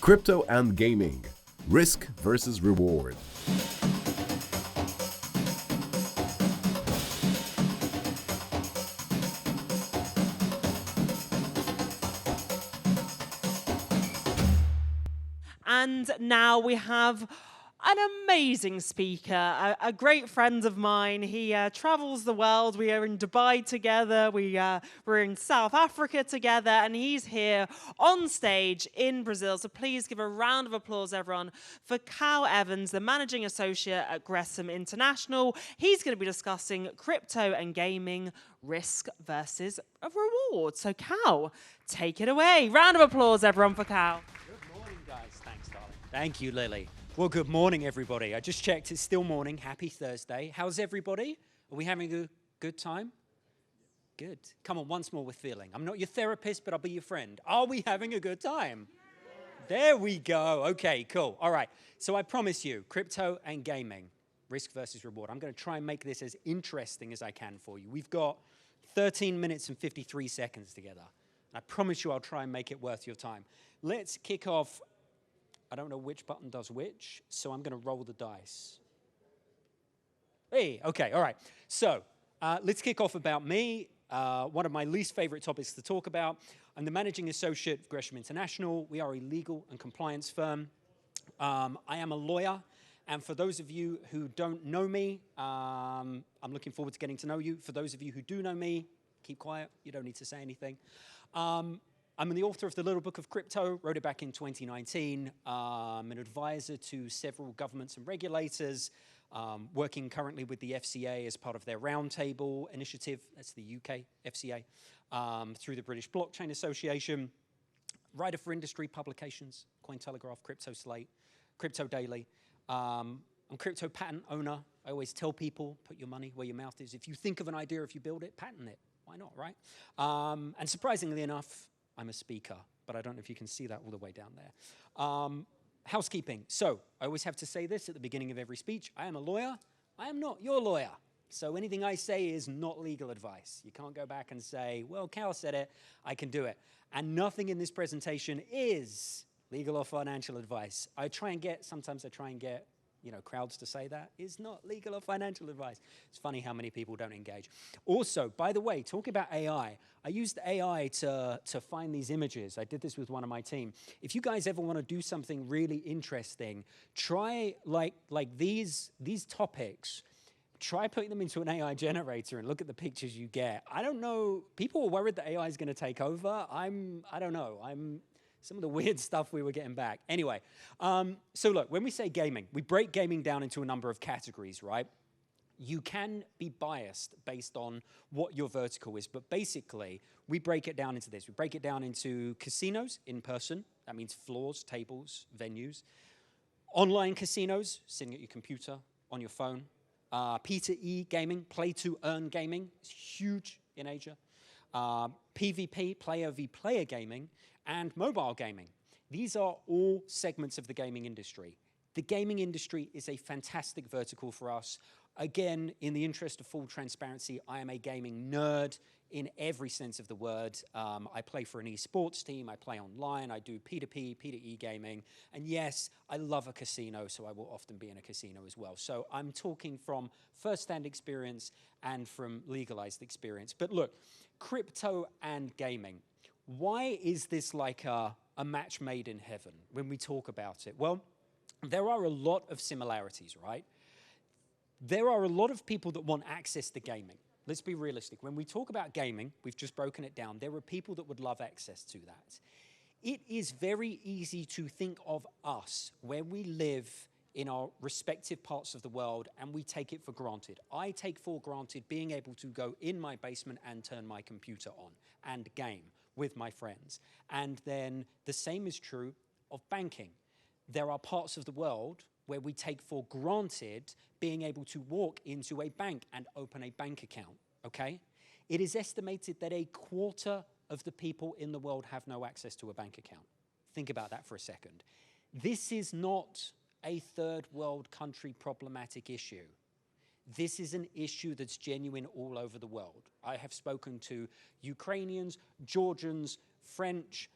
Crypto and gaming. Risk versus reward. And now we have an amazing speaker, a great friend of mine. He travels the world. We are in Dubai together. We're in South Africa together, and he's here on stage in Brazil. So please give a round of applause, everyone, for Cal Evans, the managing associate at Gresham International. He's going to be discussing crypto and gaming, risk versus a reward. So Cal, take it away. Round of applause, everyone, for Cal. Good morning, guys. Thanks, darling. Thank you, Lily. Well, good morning, everybody. I just checked. It's still morning. Happy Thursday. How's everybody? Are we having a good time? Good. Come on, once more with feeling. I'm not your therapist, but I'll be your friend. Are we having a good time? There we go. Okay, cool. All right. So I promise you, crypto and gaming, risk versus reward. I'm going to try and make this as interesting as I can for you. We've got 13 minutes and 53 seconds together. I promise you I'll try and make it worth your time. Let's kick off. I don't know which button does which, so I'm going to roll the dice. Hey, okay, all right. So let's kick off about me. One of my least favorite topics to talk about. I'm the managing associate of Gresham International. We are a legal and compliance firm. I am a lawyer. And for those of you who don't know me, I'm looking forward to getting to know you. For those of you who do know me, keep quiet. You don't need to say anything. I'm the author of The Little Book of Crypto, wrote it back in 2019. I'm an advisor to several governments and regulators, working currently with the FCA as part of their roundtable initiative. That's the UK FCA, through the British Blockchain Association. Writer for industry publications, Cointelegraph, Crypto Slate, Crypto Daily. I'm crypto patent owner. I always tell people, put your money where your mouth is. If you think of an idea, if you build it, patent it. Why not, right? And surprisingly enough, I'm a speaker, but I don't know if you can see that all the way down there. Housekeeping. So I always have to say this at the beginning of every speech. I am a lawyer. I am not your lawyer. So anything I say is not legal advice. You can't go back and say, well, Cal said it, I can do it. And nothing in this presentation is legal or financial advice. Sometimes I try and get crowds to say that is not legal or financial advice. It's funny how many people don't engage. Also, by the way, talking about AI, I used AI to find these images. I did this with one of my team. If you guys ever want to do something really interesting, try like these topics, try putting them into an AI generator and look at the pictures you get. I don't know, people are worried that AI is going to take over. I don't know. Some of the weird stuff we were getting back. Anyway, so look, when we say gaming, we break gaming down into a number of categories, right? You can be biased based on what your vertical is, but basically, we break it down into this. We break it down into casinos in person. That means floors, tables, venues. Online casinos, sitting at your computer, on your phone. P2E gaming, play to earn gaming, is huge in Asia. PvP, player v player gaming, and mobile gaming. These are all segments of the gaming industry. The gaming industry is a fantastic vertical for us. Again, in the interest of full transparency, I am a gaming nerd in every sense of the word. I play for an esports team, I play online, I do P2P, P2E gaming, and yes, I love a casino, so I will often be in a casino as well. So I'm talking from first-hand experience and from legalized experience. But look, crypto and gaming. Why is this like a match made in heaven when we talk about it? Well, there are a lot of similarities, right? There are a lot of people that want access to gaming. Let's be realistic. When we talk about gaming, we've just broken it down. There are people that would love access to that. It is very easy to think of us, where we live in our respective parts of the world, and we take it for granted. I take for granted being able to go in my basement and turn my computer on and game with my friends. And then the same is true of banking. There are parts of the world where we take for granted being able to walk into a bank and open a bank account, okay? It is estimated that 1/4 of the people in the world have no access to a bank account. Think about that for a second. This is not a third world country problematic issue. This is an issue that's genuine all over the world. I have spoken to Ukrainians, Georgians, French,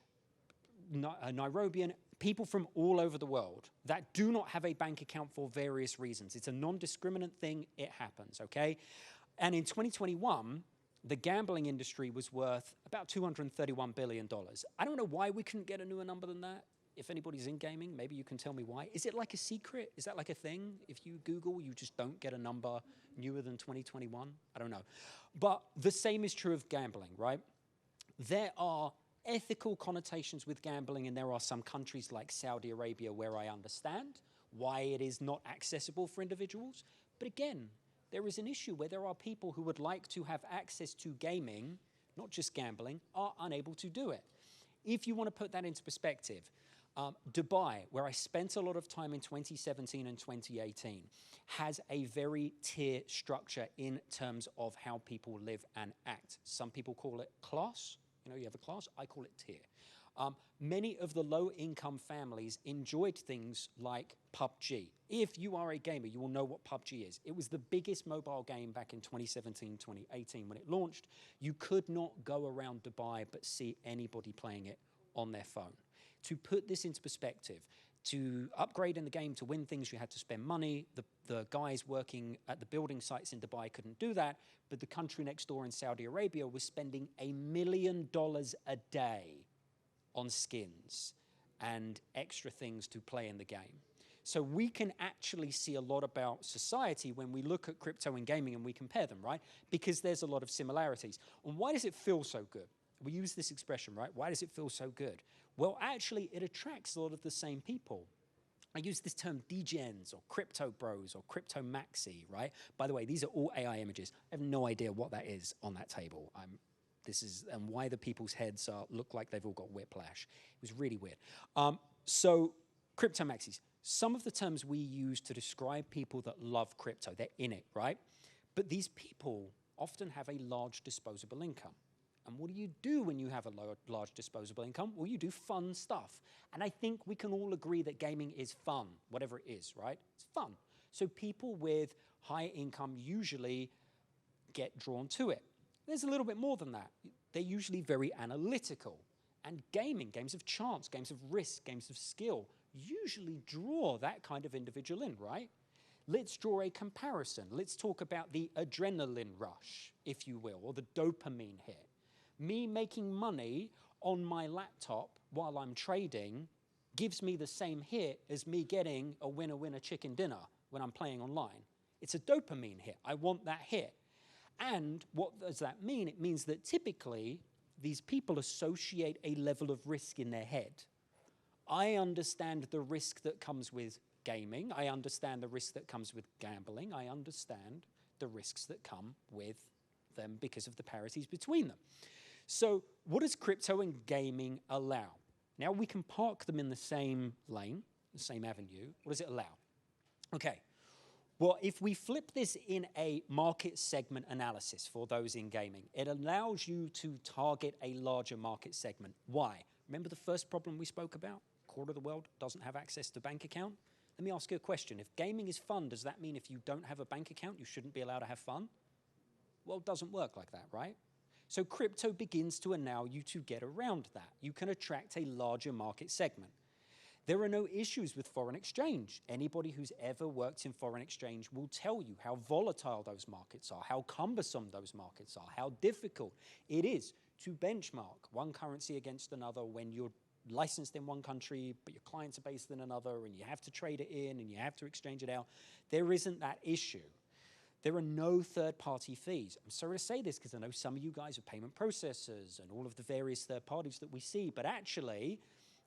Nairobian, people from all over the world that do not have a bank account for various reasons. It's a non-discriminant thing. It happens, okay? And in 2021, the gambling industry was worth about $231 billion. I don't know why we couldn't get a newer number than that. If anybody's in gaming, maybe you can tell me why. Is it like a secret? Is that like a thing? If you Google, you just don't get a number newer than 2021? I don't know. But the same is true of gambling, right? There are ethical connotations with gambling, and there are some countries like Saudi Arabia where I understand why it is not accessible for individuals. But again, there is an issue where there are people who would like to have access to gaming, not just gambling, are unable to do it. If you want to put that into perspective, Dubai, where I spent a lot of time in 2017 and 2018, has a very tier structure in terms of how people live and act. Some people call it class. You know, you have a class, I call it tier. Many of the low-income families enjoyed things like PUBG. If you are a gamer, you will know what PUBG is. It was the biggest mobile game back in 2017, 2018 when it launched. You could not go around Dubai but see anybody playing it on their phone. To put this into perspective, to upgrade in the game, to win things, you had to spend money. The guys working at the building sites in Dubai couldn't do that, but the country next door in Saudi Arabia was spending $1 million a day on skins and extra things to play in the game. So we can actually see a lot about society when we look at crypto and gaming and we compare them, right? Because there's a lot of similarities. And why does it feel so good? We use this expression, right? Why does it feel so good? Well, actually, it attracts a lot of the same people. I use this term degens or crypto bros or crypto maxi, right? By the way, these are all AI images. I have no idea what that is on that table. And why the people's heads look like they've all got whiplash. It was really weird. So crypto maxis, some of the terms we use to describe people that love crypto, they're in it, right? But these people often have a large disposable income. And what do you do when you have a large disposable income? Well, you do fun stuff. And I think we can all agree that gaming is fun, whatever it is, right? It's fun. So people with high income usually get drawn to it. There's a little bit more than that. They're usually very analytical. And gaming, games of chance, games of risk, games of skill, usually draw that kind of individual in, right? Let's draw a comparison. Let's talk about the adrenaline rush, if you will, or the dopamine hit. Me making money on my laptop while I'm trading gives me the same hit as me getting a winner-winner chicken dinner when I'm playing online. It's a dopamine hit. I want that hit. And what does that mean? It means that typically these people associate a level of risk in their head. I understand the risk that comes with gaming. I understand the risk that comes with gambling. I understand the risks that come with them because of the parities between them. So what does crypto and gaming allow? Now we can park them in the same lane, the same avenue. What does it allow? Okay, well, if we flip this in a market segment analysis for those in gaming, it allows you to target a larger market segment. Why? Remember the first problem we spoke about? A quarter of the world doesn't have access to a bank account. Let me ask you a question. If gaming is fun, does that mean if you don't have a bank account, you shouldn't be allowed to have fun? Well, it doesn't work like that, right? So crypto begins to allow you to get around that. You can attract a larger market segment. There are no issues with foreign exchange. Anybody who's ever worked in foreign exchange will tell you how volatile those markets are, how cumbersome those markets are, how difficult it is to benchmark one currency against another when you're licensed in one country, but your clients are based in another, and you have to trade it in, and you have to exchange it out. There isn't that issue. There are no third-party fees. I'm sorry to say this because I know some of you guys are payment processors and all of the various third parties that we see, but actually,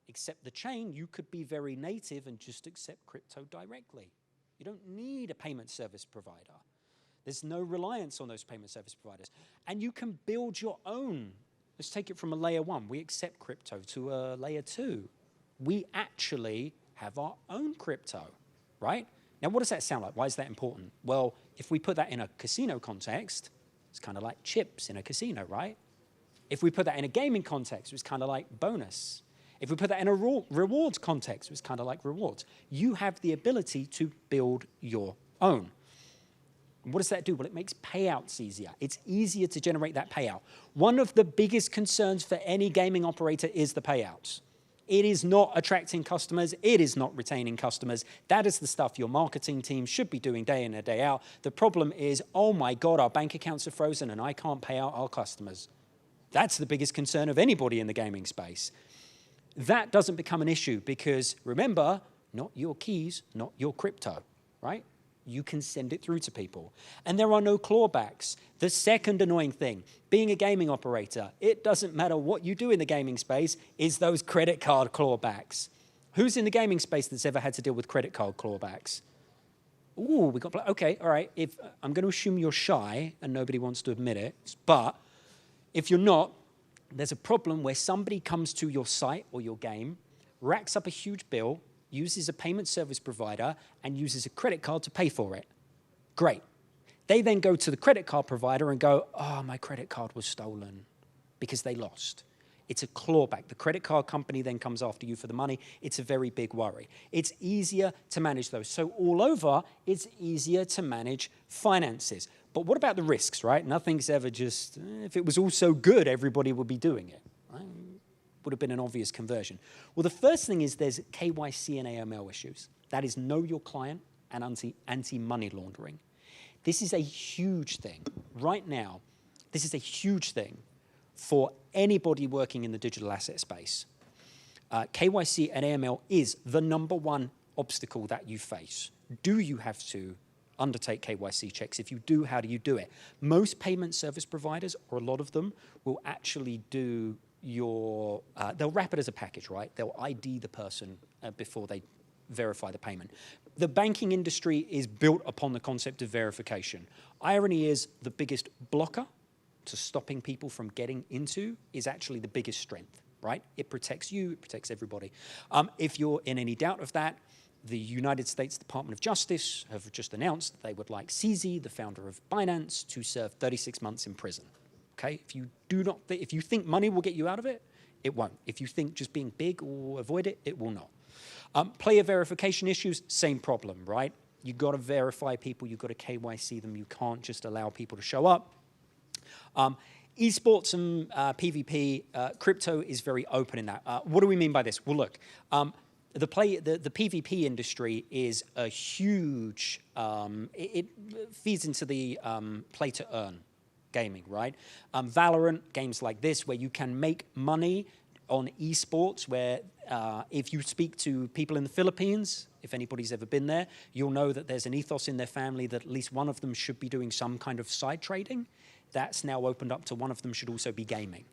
except the chain, you could be very native and just accept crypto directly. You don't need a payment service provider. There's no reliance on those payment service providers. And you can build your own. Let's take it from a layer 1. We accept crypto to a layer 2. We actually have our own crypto, right? Now, what does that sound like? Why is that important? Well, if we put that in a casino context, it's kind of like chips in a casino, right? If we put that in a gaming context, it's kind of like bonus. If we put that in a rewards context, it's kind of like rewards. You have the ability to build your own. And what does that do? Well, it makes payouts easier. It's easier to generate that payout. One of the biggest concerns for any gaming operator is the payouts. It is not attracting customers. It is not retaining customers. That is the stuff your marketing team should be doing day in and day out. The problem is, oh my God, our bank accounts are frozen and I can't pay out our customers. That's the biggest concern of anybody in the gaming space. That doesn't become an issue because, remember, not your keys, not your crypto, right? You can send it through to people. And there are no clawbacks. The second annoying thing, being a gaming operator, it doesn't matter what you do in the gaming space, is those credit card clawbacks. Who's in the gaming space that's ever had to deal with credit card clawbacks? Ooh, we got, okay, all right. I'm going to assume you're shy and nobody wants to admit it, but if you're not, there's a problem where somebody comes to your site or your game, racks up a huge bill, uses a payment service provider, and uses a credit card to pay for it. Great. They then go to the credit card provider and go, oh, my credit card was stolen because they lost. It's a clawback. The credit card company then comes after you for the money. It's a very big worry. It's easier to manage those. So all over, it's easier to manage finances. But what about the risks, right? Nothing's ever just, if it was all so good, everybody would be doing it, right? Would have been an obvious conversion. Well, the first thing is there's KYC and AML issues. That is know your client and anti-money laundering. This is a huge thing. Right now, this is a huge thing for anybody working in the digital asset space. KYC and AML is the #1 obstacle that you face. Do you have to undertake KYC checks? If you do, how do you do it? Most payment service providers, or a lot of them, will actually do they'll wrap it as a package, right? They'll ID the person before they verify the payment. The banking industry is built upon the concept of verification. Irony is the biggest blocker to stopping people from getting into is actually the biggest strength, right? It protects you, it protects everybody. If you're in any doubt of that, the United States Department of Justice have just announced that they would like CZ, the founder of Binance, to serve 36 months in prison. Okay, if you think money will get you out of it, it won't. If you think just being big will avoid it, it will not. Player verification issues, same problem, right? You've got to verify people, you've got to KYC them, you can't just allow people to show up. Esports and PvP, crypto is very open in that. What do we mean by this? Well, look, the PvP industry is a huge, it feeds into the play to earn gaming, right? Valorant, games like this, where you can make money on esports, where if you speak to people in the Philippines, if anybody's ever been there, you'll know that there's an ethos in their family that at least one of them should be doing some kind of side trading. That's now opened up to one of them should also be gaming.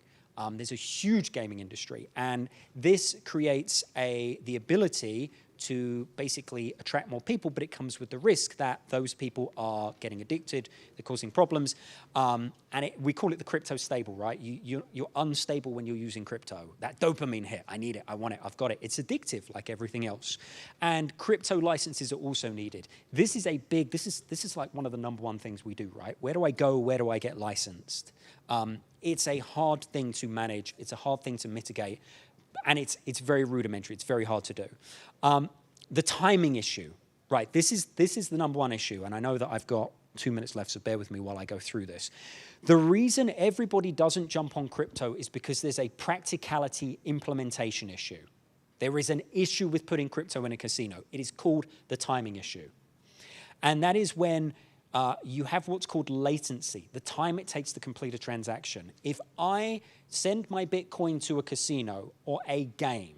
There's a huge gaming industry, and this creates the ability to basically attract more people, but it comes with the risk that those people are getting addicted, they're causing problems, and we call it the crypto stable, right? You're unstable when you're using crypto. That dopamine hit, I need it, I want it, I've got it. It's addictive like everything else. And crypto licenses are also needed. This is this is like one of the #1 things we do, right? Where do I go, where do I get licensed? It's a hard thing to manage, it's a hard thing to mitigate, and it's very rudimentary, it's very hard to do. The timing issue, right? This is the #1 issue, and I know that I've got 2 minutes left, so bear with me while I go through this. The reason everybody doesn't jump on crypto is because there's a practicality implementation issue. There is an issue with putting crypto in a casino. It is called the timing issue. And that is when you have what's called latency, the time it takes to complete a transaction. If I send my Bitcoin to a casino or a game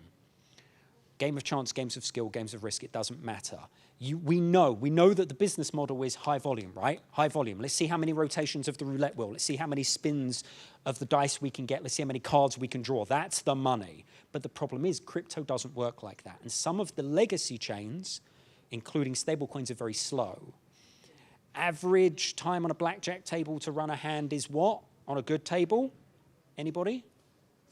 of chance, games of skill, games of risk, it doesn't matter. We know that the business model is high volume, right? High volume. Let's see how many rotations of the roulette wheel. Let's see how many spins of the dice we can get. Let's see how many cards we can draw. That's the money. But the problem is crypto doesn't work like that. And some of the legacy chains, including stablecoins, are very slow. Average time on a blackjack table to run a hand is what? On a good table? Anybody?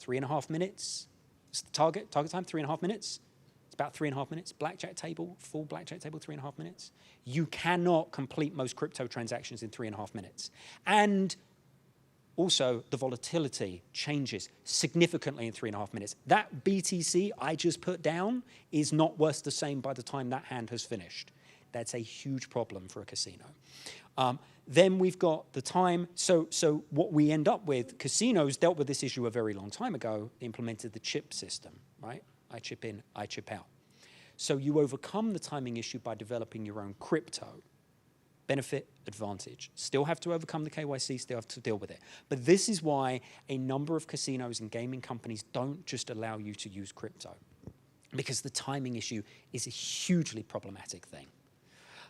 3.5 minutes. It's the target time, 3.5 minutes. It's about 3.5 minutes. Blackjack table, full blackjack table, 3.5 minutes. You cannot complete most crypto transactions in 3.5 minutes. And also, the volatility changes significantly in 3.5 minutes. That BTC I just put down is not worth the same by the time that hand has finished. That's a huge problem for a casino. Then we've got the time. So what we end up with, casinos dealt with this issue a very long time ago. They implemented the chip system, right? I chip in, I chip out. So you overcome the timing issue by developing your own crypto. Benefit, advantage. Still have to overcome the KYC, still have to deal with it. But this is why a number of casinos and gaming companies don't just allow you to use crypto, because the timing issue is a hugely problematic thing.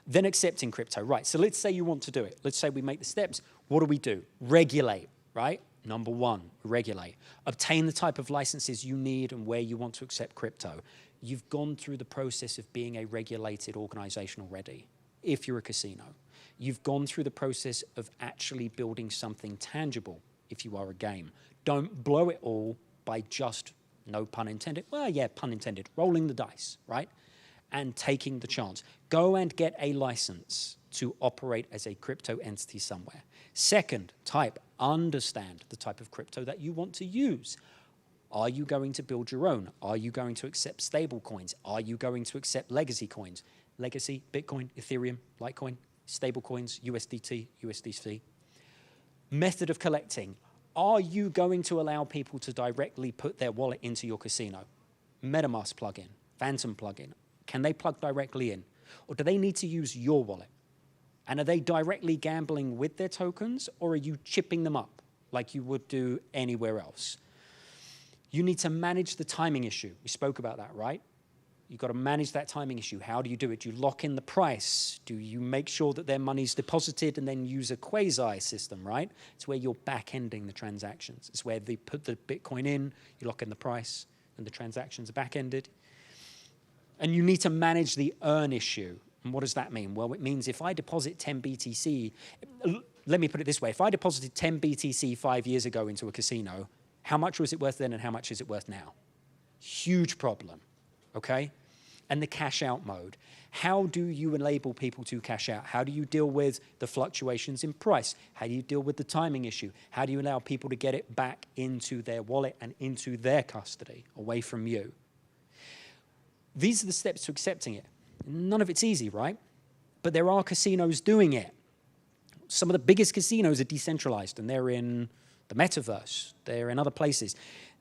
Then accepting crypto, right? So let's say you want to do it. Let's say we make the steps. What do? Regulate, right? Number one, regulate. Obtain the type of licenses you need and where you want to accept crypto. You've gone through the process of being a regulated organization already, if you're a casino. You've gone through the process of actually building something tangible, if you are a game. Don't blow it all by just, no pun intended, well, yeah, pun intended, rolling the dice, right? And taking the chance. Go and get a license to operate as a crypto entity somewhere. Second, understand the type of crypto that you want to use. Are you going to build your own? Are you going to accept stable coins? Are you going to accept legacy coins? Legacy, Bitcoin, Ethereum, Litecoin, stable coins, USDT, USDC. Method of collecting. Are you going to allow people to directly put their wallet into your casino? MetaMask plugin, Phantom plugin. Can they plug directly in? Or do they need to use your wallet? And are they directly gambling with their tokens, or are you chipping them up like you would do anywhere else? You need to manage the timing issue. We spoke about that, right? You've got to manage that timing issue. How do you do it? Do you lock in the price? Do you make sure that their money's deposited and then use a quasi system, right? It's where you're back-ending the transactions. It's where they put the Bitcoin in, you lock in the price, and the transactions are back-ended. And you need to manage the earn issue. And what does that mean? Well, it means if I deposit 10 BTC, let me put it this way. If I deposited 10 BTC 5 years ago into a casino, how much was it worth then and how much is it worth now? Huge problem. Okay? And the cash out mode. How do you enable people to cash out? How do you deal with the fluctuations in price? How do you deal with the timing issue? How do you allow people to get it back into their wallet and into their custody, away from you? These are the steps to accepting it. None of it's easy, right? But there are casinos doing it. Some of the biggest casinos are decentralized, and they're in the metaverse. They're in other places.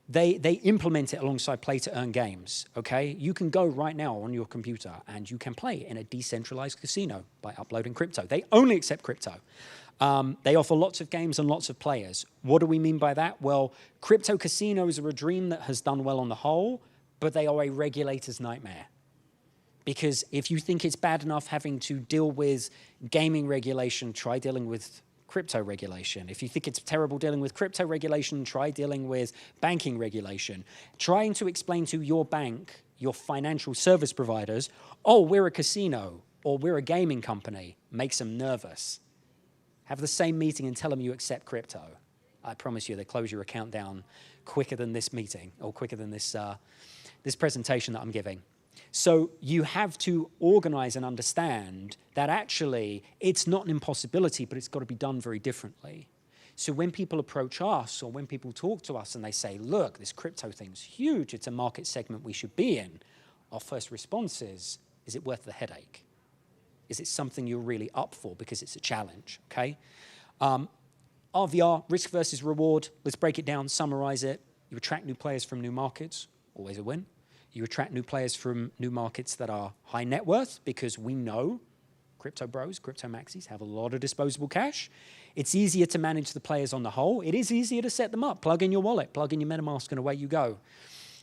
They implement it alongside play-to-earn games, okay? You can go right now on your computer and you can play in a decentralized casino by uploading crypto. They only accept crypto. They offer lots of games and lots of players. What do we mean by that? Well, crypto casinos are a dream that has done well on the whole, but they are a regulator's nightmare. Because if you think it's bad enough having to deal with gaming regulation, try dealing with crypto regulation. If you think it's terrible dealing with crypto regulation, try dealing with banking regulation. Trying to explain to your bank, your financial service providers, oh, we're a casino or we're a gaming company, makes them nervous. Have the same meeting and tell them you accept crypto. I promise you they close your account down quicker than this meeting or quicker than this presentation that I'm giving. So you have to organize and understand that actually it's not an impossibility, but it's got to be done very differently. So when people approach us or when people talk to us and they say, look, this crypto thing's huge, it's a market segment we should be in, our first response is it worth the headache? Is it something you're really up for because it's a challenge, okay? RVR, risk versus reward, let's break it down, summarize it. You attract new players from new markets, always a win. You attract new players from new markets that are high net worth because we know crypto bros, crypto maxis have a lot of disposable cash. It's easier to manage the players on the whole. It is easier to set them up. Plug in your wallet, plug in your MetaMask, and away you go.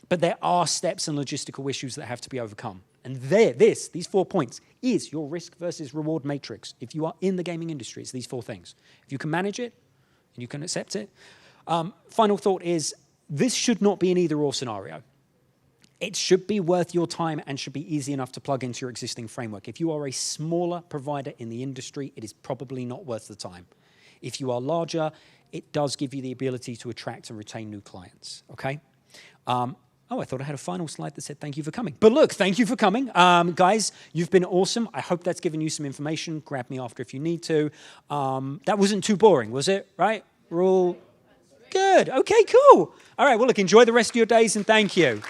But there are steps and logistical issues that have to be overcome. And these 4 points is your risk versus reward matrix. If you are in the gaming industry, it's these 4 things. If you can manage it and you can accept it. Final thought is this should not be an either-or scenario. It should be worth your time and should be easy enough to plug into your existing framework. If you are a smaller provider in the industry, it is probably not worth the time. If you are larger, it does give you the ability to attract and retain new clients, okay? I thought I had a final slide that said thank you for coming. But look, thank you for coming. Guys, you've been awesome. I hope that's given you some information. Grab me after if you need to. That wasn't too boring, was it? Right? We're all good. Okay, cool. All right, well, look, enjoy the rest of your days and thank you.